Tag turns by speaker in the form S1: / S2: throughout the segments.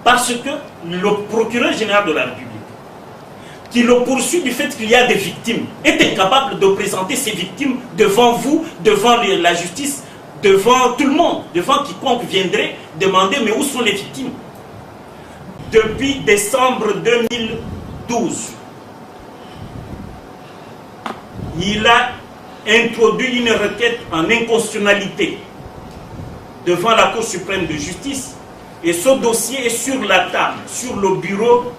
S1: Parce que le procureur général de la République, qui le poursuit du fait qu'il y a des victimes, est incapable de présenter ces victimes devant vous, devant la justice, devant tout le monde, devant quiconque viendrait demander mais où sont les victimes. Depuis décembre 2012, il a introduit une requête en inconstitutionnalité devant la Cour suprême de justice et ce dossier est sur la table, sur le bureau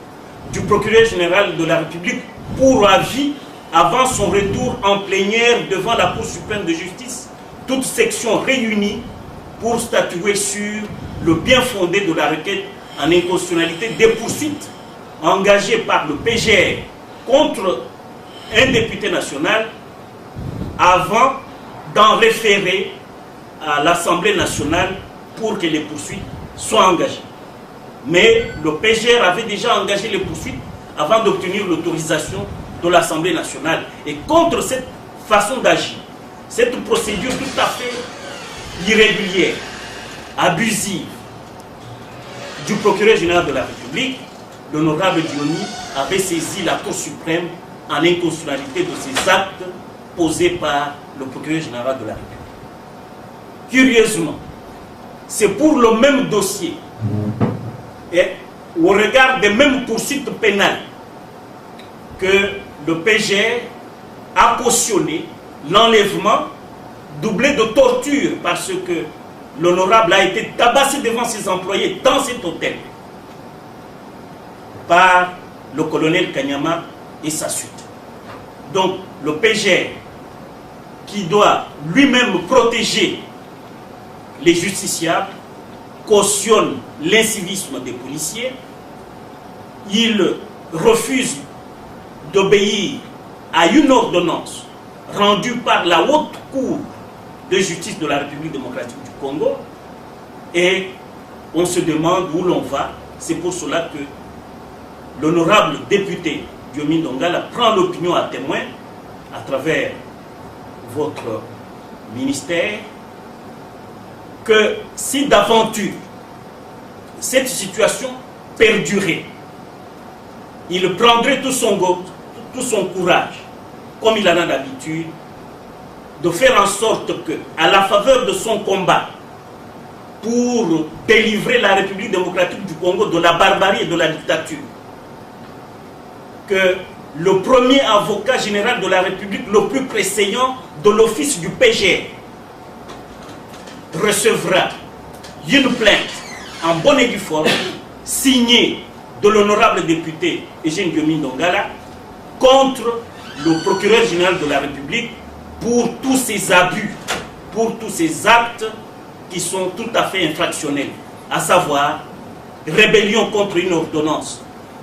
S1: du procureur général de la République pour avis avant son retour en plénière devant la Cour suprême de justice, toutes sections réunies pour statuer sur le bien fondé de la requête en inconstitutionnalité des poursuites engagées par le PGR contre un député national avant d'en référer à l'Assemblée nationale pour que les poursuites soient engagées. Mais le PGR avait déjà engagé les poursuites avant d'obtenir l'autorisation de l'Assemblée nationale. Et contre cette façon d'agir, cette procédure tout à fait irrégulière, abusive du procureur général de la République, l'honorable Diony avait saisi la Cour suprême en inconstitutionnalité de ces actes posés par le procureur général de la République. Curieusement, c'est pour le même dossier et au regard des mêmes poursuites pénales que le PGR a cautionné l'enlèvement doublé de torture parce que l'honorable a été tabassé devant ses employés dans cet hôtel par le colonel Kanyama et sa suite. Donc le PGR, qui doit lui-même protéger les justiciables, cautionne l'incivisme des policiers, il refuse d'obéir à une ordonnance rendue par la haute cour de justice de la République démocratique du Congo, et on se demande où l'on va. C'est pour cela que l'honorable député Diomi Ndongala prend l'opinion à témoin à travers votre ministère que si d'aventure cette situation perdurait, il prendrait tout son courage, comme il en a l'habitude, de faire en sorte que, à la faveur de son combat pour délivrer la République démocratique du Congo de la barbarie et de la dictature, que le premier avocat général de la République, le plus préséant de l'office du PGR, recevra une plainte en bonne et due forme signée de l'honorable député Eugène Diomi Ndongala contre le procureur général de la République pour tous ces abus, pour tous ces actes qui sont tout à fait infractionnels, à savoir rébellion contre une ordonnance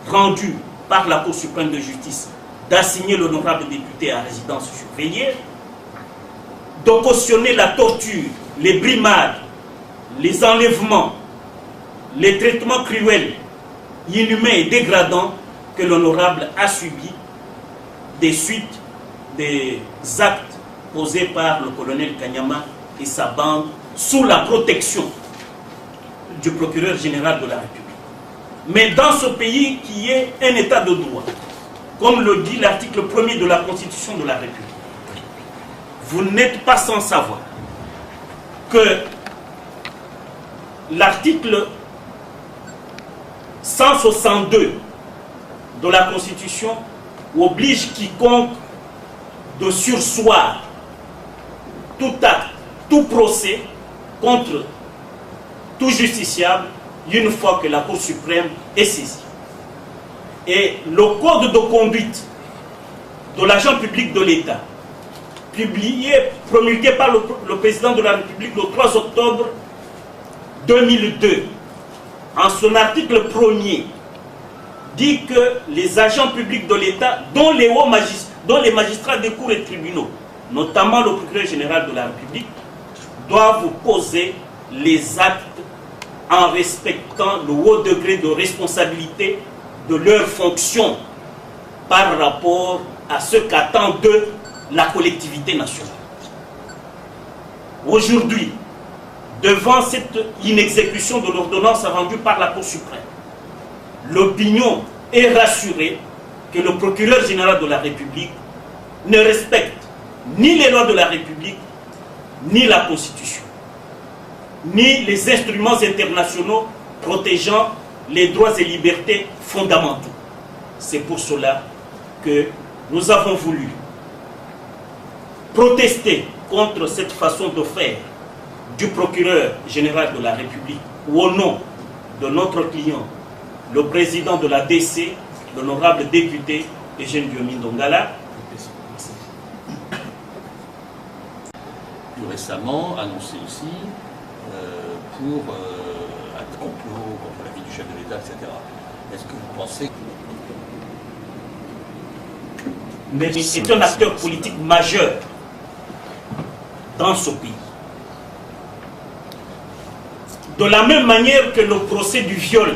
S1: rendue par la Cour suprême de justice d'assigner l'honorable député à résidence surveillée, de cautionner la torture, les brimades, les enlèvements, les traitements cruels, inhumains et dégradants que l'honorable a subis des suites des actes posés par le colonel Kanyama et sa bande sous la protection du procureur général de la République. Mais dans ce pays qui est un état de droit, comme le dit l'article 1er de la Constitution de la République, vous n'êtes pas sans savoir que l'article 162 de la Constitution oblige quiconque de surseoir tout acte, tout procès contre tout justiciable une fois que la Cour suprême est saisie. Et le code de conduite de l'agent public de l'État, promulgué par le président de la République le 3 octobre 2002, en son article 1er, dit que les agents publics de l'État, dont les magistrats des cours et tribunaux, notamment le procureur général de la République, doivent poser les actes en respectant le haut degré de responsabilité de leurs fonctions par rapport à ce qu'attend d'eux la collectivité nationale. Aujourd'hui, devant cette inexécution de l'ordonnance rendue par la Cour suprême, l'opinion est rassurée que le procureur général de la République ne respecte ni les lois de la République, ni la Constitution, ni les instruments internationaux protégeant les droits et libertés fondamentaux. C'est pour cela que nous avons voulu protester contre cette façon de faire du procureur général de la République ou au nom de notre client, le président de la DC, l'honorable député Eugène Diomi Ndongala.
S2: Plus récemment, annoncé aussi pour un complot contre la vie du chef de l'État, etc. Est-ce que vous pensez
S1: mais c'est un acteur politique majeur dans ce pays. De la même manière que le procès du viol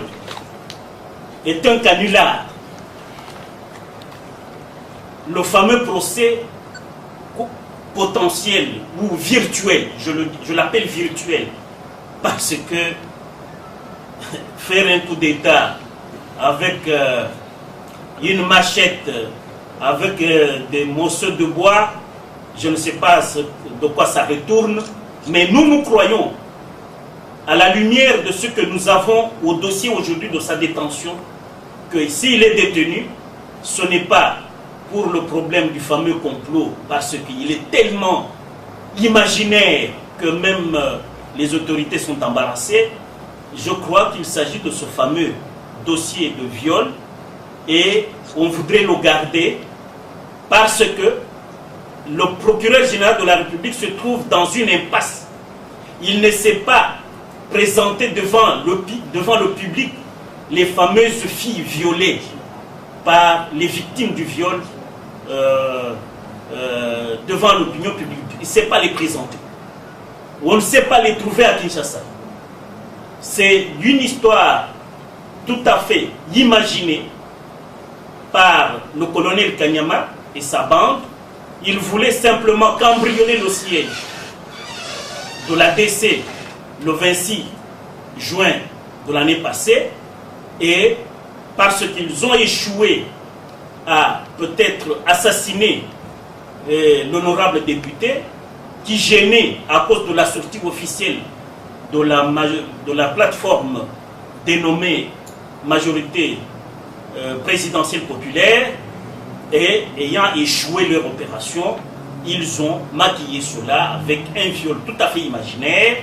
S1: est un canular, le fameux procès potentiel ou virtuel, je l'appelle virtuel, parce que faire un coup d'État avec une machette, avec des morceaux de bois, je ne sais pas de quoi ça retourne, mais nous croyons, à la lumière de ce que nous avons au dossier aujourd'hui de sa détention, que s'il est détenu, ce n'est pas pour le problème du fameux complot, parce qu'il est tellement imaginaire que même les autorités sont embarrassées. Je crois qu'il s'agit de ce fameux dossier de viol et on voudrait le garder parce que le procureur général de la République se trouve dans une impasse. Il ne sait pas présenter devant le public les fameuses filles violées par les victimes du viol devant l'opinion publique. Il ne sait pas les présenter. On ne sait pas les trouver à Kinshasa. C'est une histoire tout à fait imaginée par le colonel Kanyama et sa bande. Il voulait simplement cambrioler le siège de la DC le 26 juin de l'année passée, et parce qu'ils ont échoué à peut-être assassiner l'honorable député qui gênait à cause de la sortie officielle de la plateforme dénommée majorité présidentielle populaire, et ayant échoué leur opération, ils ont maquillé cela avec un viol tout à fait imaginaire.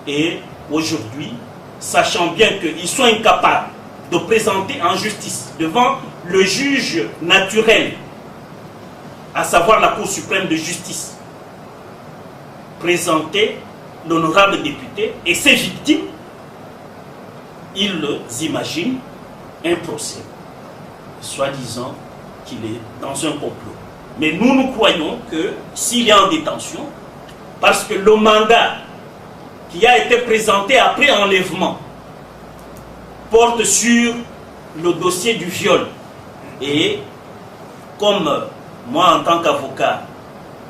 S1: Et aujourd'hui, sachant bien qu'ils sont incapables de présenter en justice devant le juge naturel, à savoir la Cour suprême de justice, présenter l'honorable député et ses victimes, ils imaginent un procès, soi-disant qu'il est dans un complot. Mais nous croyons que s'il est en détention, parce que le mandat qui a été présenté après enlèvement porte sur le dossier du viol. Et comme moi, en tant qu'avocat,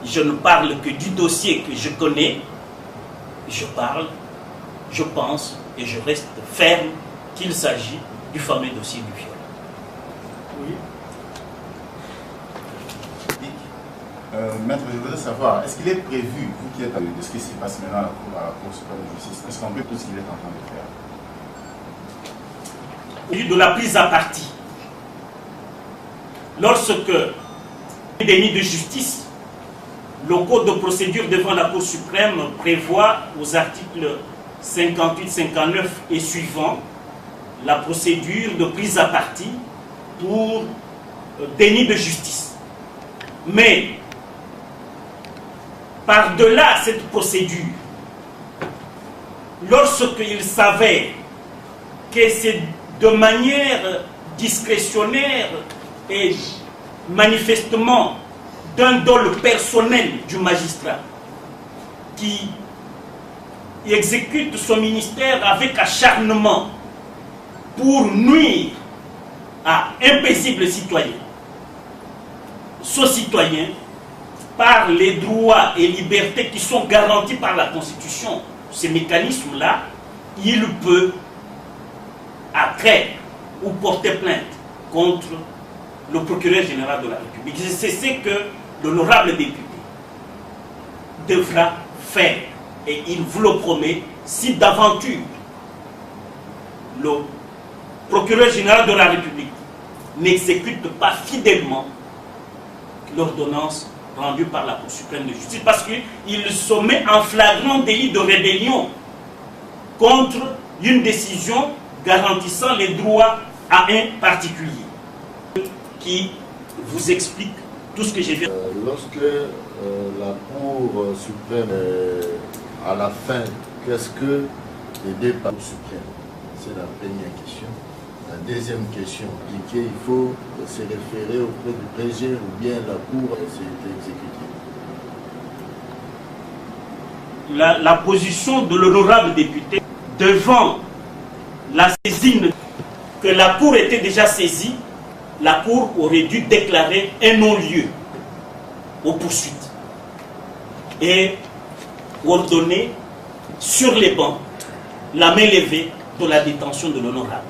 S1: je ne parle que du dossier que je connais, je parle, je pense et je reste ferme qu'il s'agit du fameux dossier du viol.
S3: Oui. Maître, je voudrais savoir, est-ce qu'il est prévu, vous qui êtes de ce qui se passe maintenant à la Cour suprême de justice, est-ce qu'on peut tout ce qu'il est en train de faire?
S1: De la prise à partie. Lorsque le déni de justice, le code de procédure devant la Cour suprême prévoit aux articles 58, 59 et suivants la procédure de prise à partie pour déni de justice. Mais par-delà cette procédure, lorsqu'il s'avère que c'est de manière discrétionnaire et manifestement d'un dol personnel du magistrat qui exécute son ministère avec acharnement pour nuire à un paisible citoyen, ce citoyen, par les droits et libertés qui sont garantis par la Constitution, ces mécanismes-là, il peut, après ou porter plainte contre le procureur général de la République. C'est ce que l'honorable député devra faire. Et il vous le promet, si d'aventure le procureur général de la République n'exécute pas fidèlement l'ordonnance rendue par la Cour suprême de justice, parce qu'il se met en flagrant délit de rébellion contre une décision garantissant les droits à un particulier, qui vous explique tout ce que j'ai vu.
S4: Lorsque la Cour suprême à la fin, qu'est-ce que les débats suprêmes? C'est la première question. La deuxième question, il faut se référer auprès du président ou bien la Cour s'est exécutée.
S1: La position de l'honorable député devant la saisine, que la Cour était déjà saisie, la Cour aurait dû déclarer un non-lieu aux poursuites et ordonner sur les bancs la main levée de la détention de l'honorable.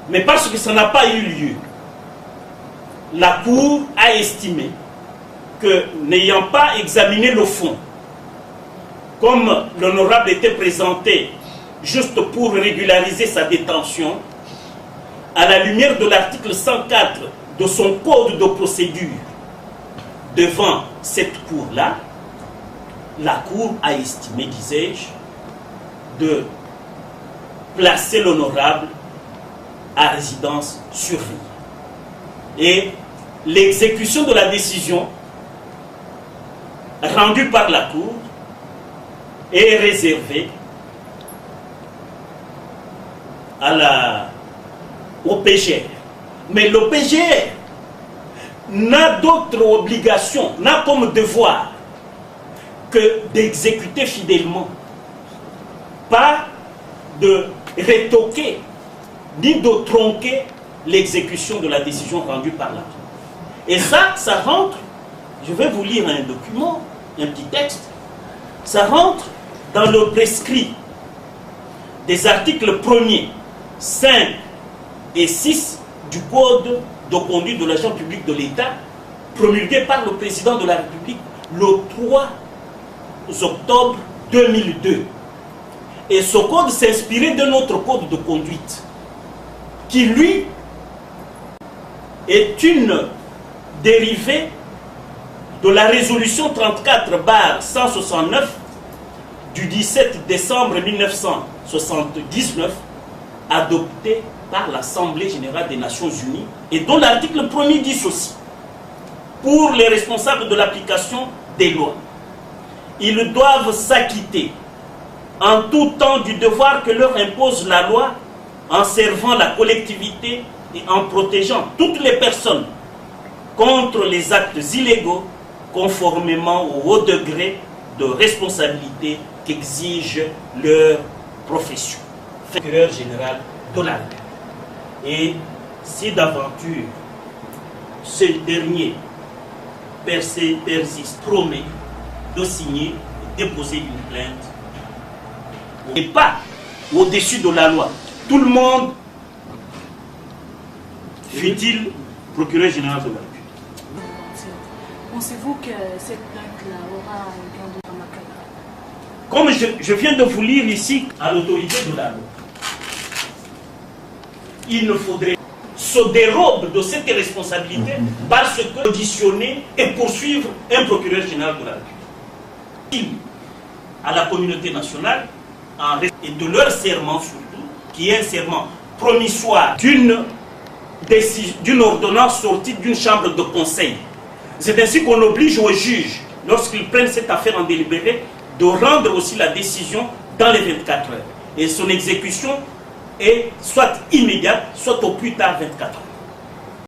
S1: Mais parce que ça n'a pas eu lieu, la Cour a estimé que, n'ayant pas examiné le fond, comme l'honorable était présenté juste pour régulariser sa détention, à la lumière de l'article 104 de son code de procédure, devant cette Cour-là, la Cour a estimé, disais-je, de placer l'honorable à résidence surveillée. Et l'exécution de la décision rendue par la Cour est réservée au PGR. Mais le PGR n'a d'autre obligation, n'a comme devoir que d'exécuter fidèlement, pas de rétoquer ni de tronquer l'exécution de la décision rendue par la Cour. Et ça rentre, je vais vous lire un document, un petit texte, ça rentre dans le prescrit des articles 1er, 5 et 6 du Code de conduite de l'agent public de l'État, promulgué par le président de la République le 3 octobre 2002. Et ce code s'inspirait de notre code de conduite, qui lui est une dérivée de la résolution 34/169 du 17 décembre 1979, adoptée par l'Assemblée générale des Nations Unies, et dont l'article 1er dit ceci: pour les responsables de l'application des lois, ils doivent s'acquitter en tout temps du devoir que leur impose la loi, en servant la collectivité et en protégeant toutes les personnes contre les actes illégaux, conformément au haut degré de responsabilité qu'exige leur profession. Procureur général de la République. Et si d'aventure ce dernier persiste, promet de signer et déposer une plainte, et pas au-dessus de la loi. Tout le monde, fut-il procureur général de la République.
S5: Pensez-vous que cette plainte-là aura un gain de Makala?
S1: Comme je viens de vous lire ici, à l'autorité de la loi, il ne faudrait se dérobe de cette responsabilité parce que auditionner et poursuivre un procureur général de la République. À la communauté nationale, et de leur serment surtout, qui est un serment promissoire d'une ordonnance sortie d'une chambre de conseil. C'est ainsi qu'on oblige aux juges, lorsqu'ils prennent cette affaire en délibéré, de rendre aussi la décision dans les 24 heures. Et son exécution est soit immédiate, soit au plus tard 24 heures.